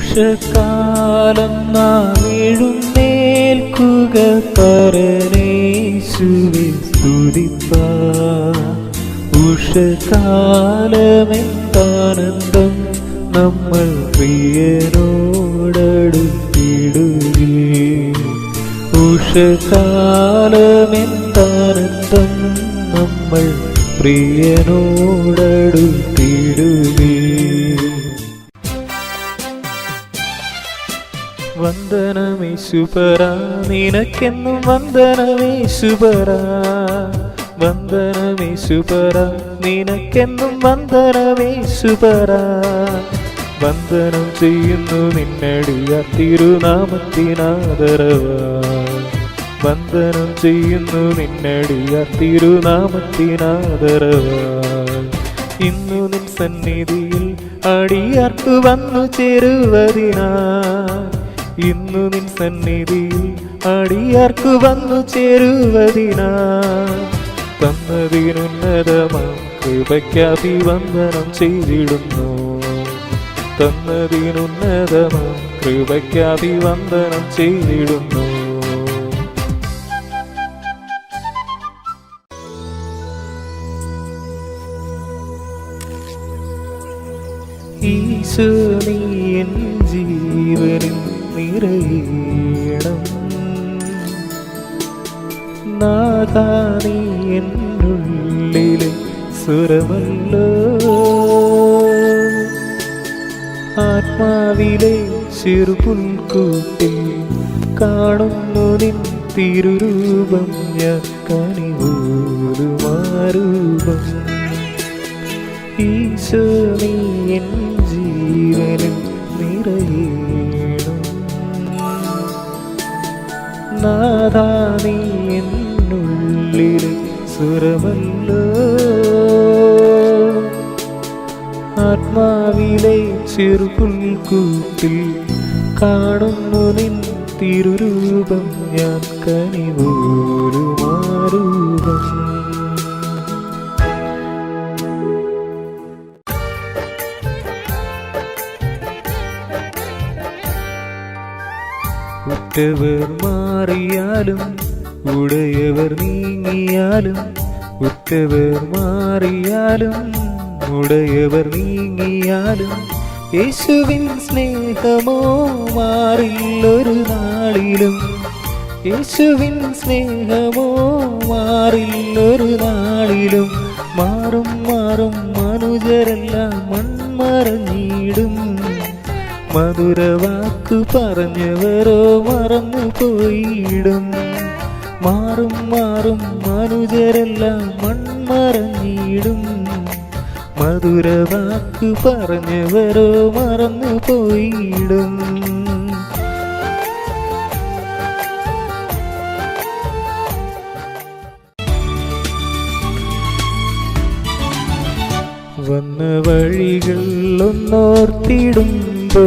ഉഷകാലം നാം എഴുന്നേൽക്കുക, പരനേശുവെ സ്തുതിപ്പാൻ. ഉഷകാലമെന്താനന്ദം, നമ്മൾ പ്രിയനോടടുത്തിടുകേ. ഉഷകാലമെന്താനന്ദം, നമ്മൾ പ്രിയനോടടുത്തിടുകേ. വന്ദനമേശുപരാ, നിനക്കെന്നും വന്ദനമേശുപരാ. വന്ദനമേശുപരാ, നിനക്കെന്നും വന്ദനമേശുപരാ. വന്ദനം ചെയ്യുന്നു നിന്നടിയാർ തിരുനാമത്തിനാദരവായി. വന്ദനം ചെയ്യുന്നു നിന്നടിയാർ തിരുനാമത്തിനാദരവായി. ഇന്നു നിൻ സന്നിധിയിൽ അടിയാർക്ക് വന്നു ചേരുവതിനായി. ഇന്നു നിൻ സന്നിധിയിൽ അടിയാർക്ക് വന്നു ചേരുവതിനായി. തന്നതിനുന്നതമാം കൃപയ്ക്കഭിവന്ദനം ചെയ്തിടുന്നു. തന്നതിനുന്നതമാം കൃപയ്ക്കഭിവന്ദനം ചെയ്തിടുന്നു. ഈശോ നീ എൻ ജീവനിൽ നിറയണം. നാഥാ നീ എന്നുള്ളിലെ സ്വരമല്ലോ. ആത്മാവിലെ ചെറുപുൽക്കൂട്ടിൽ കാണുന്നു നിൻ തിരുരൂപം. ഞാൻ കനിവോലുമാരൂപം. ഈശോ നീ എൻ ജീവനിൽ നിറയണം. നാഥാ നീ എന്നുള്ളിലെ സ്വരമല്ലോ. ആത്മാവിലെ ചെറുപുൽക്കൂട്ടിൽ കാണുന്നു നിൻ തിരുരൂപം. ഞാൻ കനിവോലുമാരൂപം. ഉറ്റവർ മാറിയാലും ഉടയവർ നീങ്ങിയാലും. ഉറ്റവർ മാറിയാലും ഉടയവർ നീങ്ങിയാലും. യേശുവിൻ സ്നേഹമോ മാറില്ലൊരു നാളിലും. യേശുവിൻ സ്നേഹമോ മാറില്ലൊരു നാളിലും. മാറും മാറും മനുജരെല്ലാം മൺമറഞ്ഞിടും. മധുരവാക്കു പറഞ്ഞവരോ മറന്നു പോയിടും. മാറും മാറും മനുജരെല്ലാം മൺമറഞ്ഞിടും. മധുരവാക്കു പറഞ്ഞവരോ മറന്നു പോയിടും. വന്ന വഴികൾ ഒന്നോർത്തിടുമ്പോ,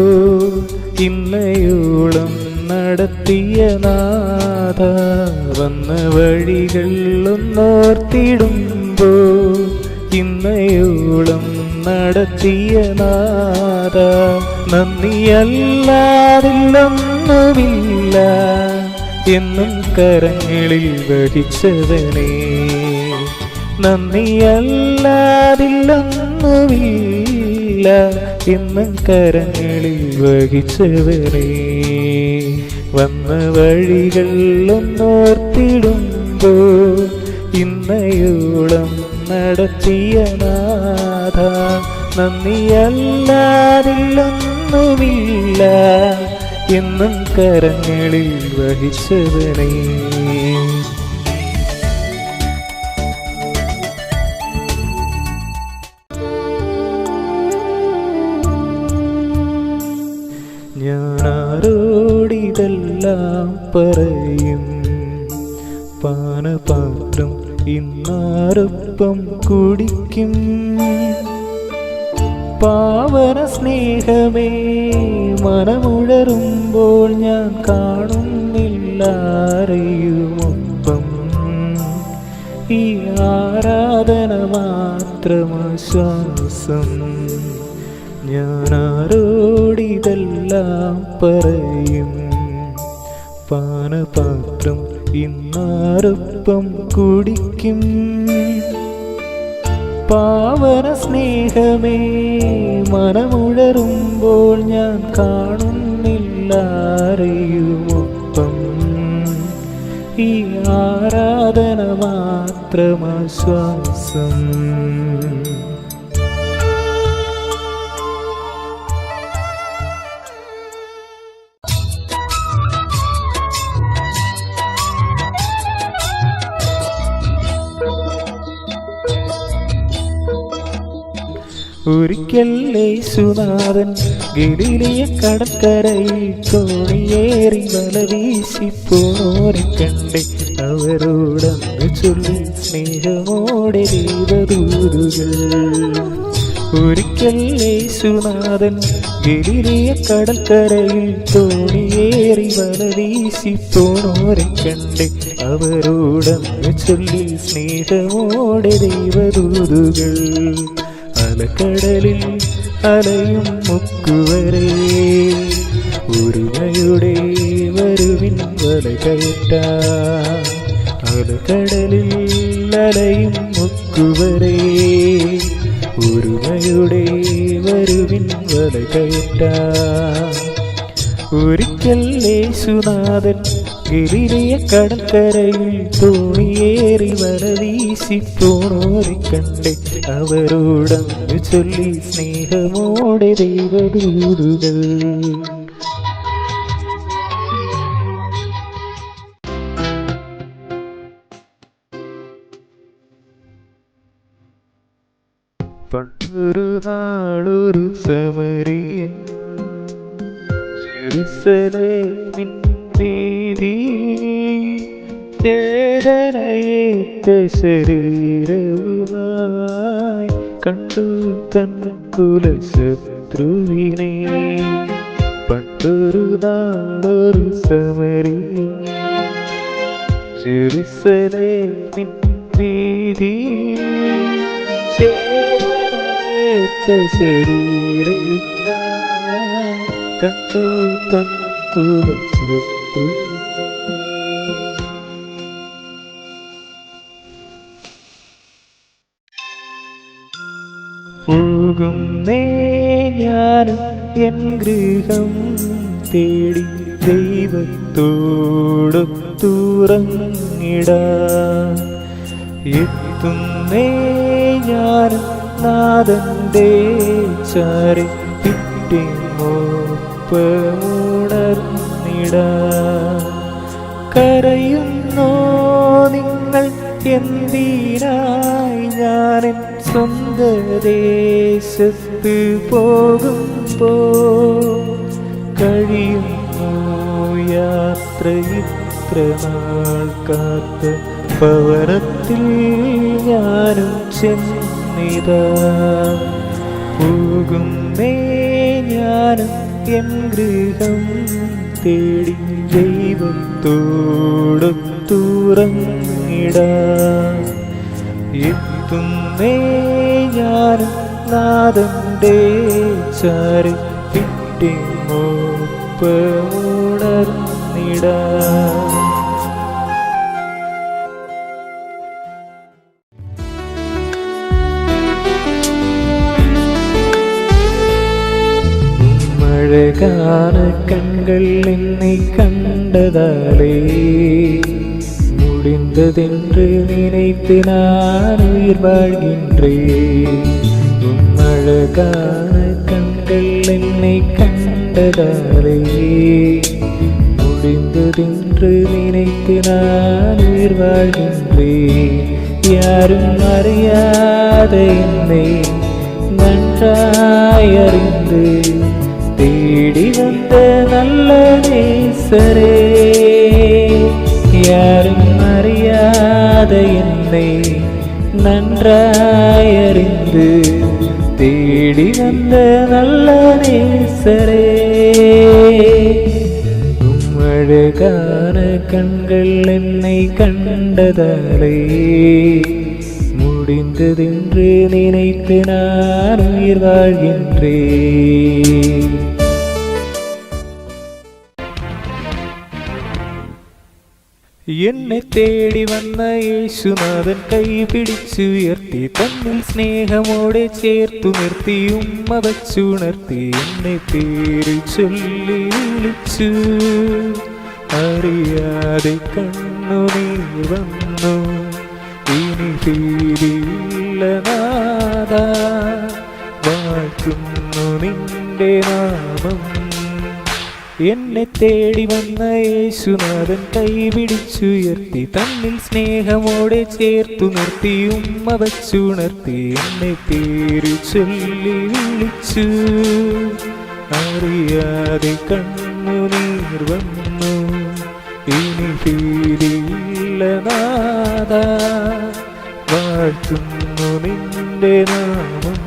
ഇന്നയോളം നടത്തിയ നാഥ. വന്ന വഴികൾ ഒന്നോർത്തിടുമ്പോ, ഇന്നയോളം നടത്തിയ നാഥ. നന്ദിയല്ലാതില്ലൊന്നുമില്ല എന്നും കരങ്ങളിൽ വഹിച്ചവനേ. നന്ദിയല്ലാതില്ലൊന്നുമില്ല എന്നും കരങ്ങളിൽ വഹിച്ചവനേ. വന്ന വഴികൾ ഒന്നോർത്തിടുമ്പോ, ഇന്നയോളം നടത്തിയ നാഥ. നന്ദിയല്ലാതില്ലൊന്നുമില്ല എന്നും കരങ്ങളിൽ വഹിച്ചവനേ. ഞാനാരോടിതെല്ലാം പറയും. പാനപാത്രം ഇന്നാരൊപ്പം കുടിക്കും. പാവന സ്നേഹമേ മനമുഴറുമ്പോൾ ഞാൻ കാണുന്നില്ലാരെയുമൊപ്പം. ഈ ആരാധന മാത്രമാശ്വാസം. ഞാനാരോടിതെല്ലാം പറയും. പാനപാത്രം ഇന്നാരൊപ്പം കുടിക്കും. പാവന സ്നേഹമേ മനമുഴറുമ്പോൾ ഞാൻ കാണുന്നില്ലാരെയുമൊപ്പം. ഈ ആരാധന മാത്രമാശ്വാസം. ഒരിക്കൽ യേശുനാഥൻ ഗലീലയ കടൽക്കരയിൽ തോണിയേറി വല വീശിപ്പോണോരെ കണ്ടേ. അവരോടന്ന് ചൊല്ലി സ്നേഹമോടെ ദൈവദൂതുകൾ. ഒരിക്കൽ യേശുനാഥൻ ഗലീലയ കടൽക്കരയിൽ തോണിയേറി വല വീശിപ്പോണോരെ കണ്ടേ. അവരോടന്ന് ചൊല്ലി സ്നേഹമോടെ ദൈവദൂതുകൾ. അലക്കടലിൽ അലയും മുക്കുവരെ ഒരുമയുടെ വരുവിൻ വല കയറ്റാം. അലക്കടലിൽ അലയും മുക്കുവരെ ഒരുമയുടെ വരുവിൻ വല കയറ്റാം. ഒരിക്കൽ യേശുനാഥൻ ഗലീലയ കടൽക്കരയിൽ തോണിയേറി വല വീശിപ്പോണോരെ കണ്ടേ. അവരോടന്ന് ചൊല്ലി സ്നേഹമോടെ ദൈവദൂതുകൾ. പണ്ടൊരു നാളൊരു സമരിയൻ യെരൂശലേമിൻ വേദനയേറ്റ ശരീരവുമായി കണ്ടു തൻ കുലശത്രുവിനെ. പണ്ടൊരു നാളൊരു സമരിയൻ യെരൂശലേമിൻ വേദനയേറ്റ ശരീരവുമായി കണ്ടു തൻ കുലശത്രുവിനെ. പോകുന്നേ ഞാനും എൻ ഗൃഹം തേടി ദൈവത്തോടൊത്തുറങ്ങിടാൻ. എത്തുന്നേ ഞാനും നാഥന്റെ ചാരി പിറ്റേമൊപ്പമുണർന്നിടാൻ. കരയുന്നോ നിങ്ങൾ എന്തിനായി ഞാനെൻ സ്വന്ത ദേശത്ത് പോകുമ്പോൾ? കഴിയുന്നു യാത്ര ഇത്ര നാൾ കാത്ത പവനത്തിൽ ഞാനും ചെന്നിതാ. പോകുന്നേ ഞാനും എൻ ഗൃഹം തേടി ദൈവത്തോടൊത്തുറങ്ങിടാൻ. എത്തുന്നേ ഞാനും നാഥന്റെ ചാരി പിറ്റേമൊപ്പമുണർന്നിടാൻ. മഴകാല കண்கள் என்னை கண்டதாலே முடிந்ததென்று நினைத்து நான் உயிர் வாழ்கின்றேன். அழகான கண்கள் என்னை கண்டதாலே முடிந்ததென்று நினைத்து நான் உயிர் வாழ்கின்றேன். யாரும் அறியாத என்னை நன்றாய் அறிந்து தேடி வந்த நல்ல நேசரே. யாரும் அறியாத என்னை நன்றாய் அறிந்து தேடி வந்த நல்ல நேசரே. அழகான கண்கள் என்னை கண்டதாலே முடிந்ததென்று நினைத்து நான் உயிர் வாழ்கின்றேன். എന്നെ തേടി വന്ന യേശുനാഥൻ കൈ പിടിച്ചുയർത്തി തന്നിൽ സ്നേഹമോടെ ചേർത്തു നിർത്തി ഉമ്മ വച്ചുണർത്തി എന്നെ പേര് ചൊല്ലി വിളിച്ചു. അറിയാതെ കണ്ണുനീർ വന്നു ഇനി പേരില്ല നാഥ, വാഴ്ത്തുന്നു നിന്റെ നാമം. എന്നെ തേടി വന്ന യേശുനാഥൻ കൈ പിടിച്ചുയർത്തി തന്നിൽ സ്നേഹമോടെ ചേർത്തു നിർത്തി ഉമ്മ വച്ചുണർത്തി എന്നെ പേര് ചൊല്ലി വിളിച്ചു. അറിയാതെ കണ്ണുനീർ വന്നു ഇനി പേരില്ല നാഥ, വാഴ്ത്തുന്നു നിന്റെ നാമം.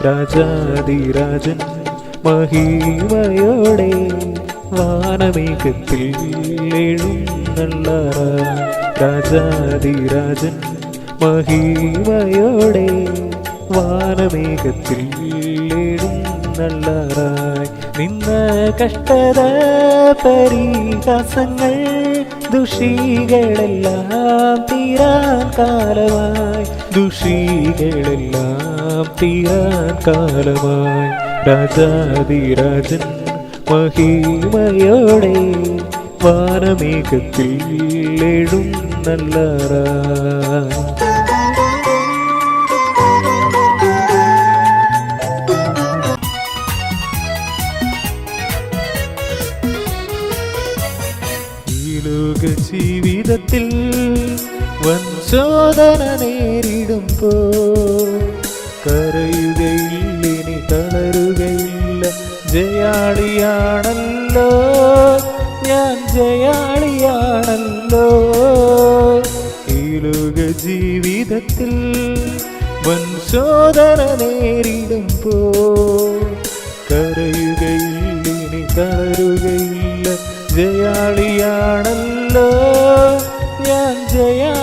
രാജാതിരാജൻ മഹിമയോടെ വാനമേഘത്തിൽ എഴുന്നള്ളാറായി. രാജാതിരാജൻ മഹിമയോടെ വാനമേഘത്തിൽ എഴുന്നള്ളാറായി. നിന്ന കഷ്ടത പരിഹാസങ്ങൾ ദുഷികളെല്ലാം തീരാൻ കാലമായി, ദുഷികളെല്ലാം തീരാൻ കാലമായി. രാജാതിരാജൻ മഹിമയോടെ വാനമേഘത്തിൽ എഴുന്നള്ളാറായി. ജീവിതത്തിൽ വൻശോധന നേരിടുമ്പോ കരയുകയില്ല, ഇനി തളരുകയില്ല. ജയാളിയാണല്ലോ ഞാൻ, ജയാളിയാണല്ലോ. ഈ ലോക ജീവിതത്തിൽ വൻശോധന നേരിടുമ്പോ കരയുകയില്ല, ഇനി തളരുകയില്ല. ജയാളിയാണല്ലോ ഞാൻ, ജയാ